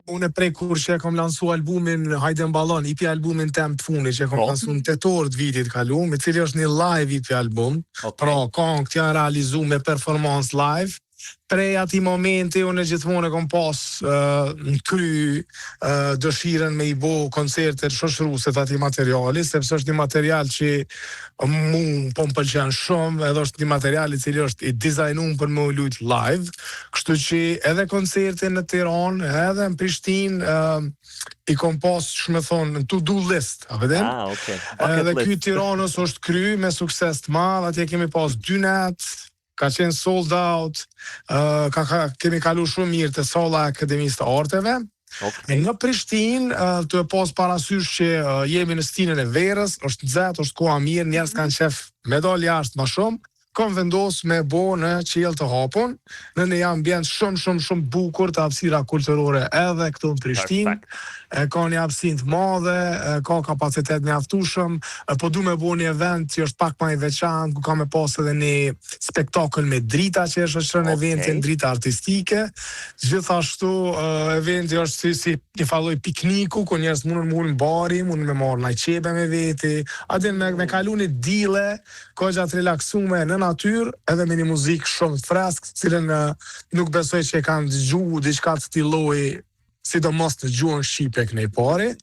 Unë prej kur që e kom lansu albumin Hajde Mballon, EP albumin tem të fundit që e kom lansu në tetor të vitit kaluar, i cili është një live EP album. Pra, këngët janë realizu me performance live. Prej ati momenti unë gjithmonë e kom pas në kry dëshiren me i bo koncertet shoqëruse të ati materiali, sepse është një material që mu po më pëlqen shumë, edhe është një material i cili është i dizajnum për me u lujt live, kështu që edhe koncertin në Tiranë, edhe në Prishtinë i kom pas, shme thonë, në to-do list, a vedem? Edhe ky Tiranës është kry me sukses të madh, atje kemi pas 2 net, ka qenë sold out, kemi kalu shumë mirë të salla Akademisë të Arteve. Në Prishtinë, të e pas parasysh që jemi në stinën e verës, është nxehtë, është koha mirë, njerëz kanë qef me dal jashtë më shumë, kom vendos me bo në qiell të hapun, në një ambient shumë bukur të hapësira kulturore edhe këtu në Prishtinë. Ka një hapësinë të madhe, ka kapacitet mjaftueshëm, po du me bo një event që është pak më i veçantë, ku ka me pas edhe një spektakël me drita që është shoqëron eventin, drita artistike. Gjithashtu eventi është si një falloj pikniku, ku njerëz mundën me ulë në bari, mundën me marrë një qebe me veti, aty me kalu një dile, ka gjatë relaksume në natyrë, edhe me një muzikë shumë të freskë, cilën nuk besoj që e kanë dëgju diçka të këtij lloji, sidomos në gjuhën shqipe kënej pari.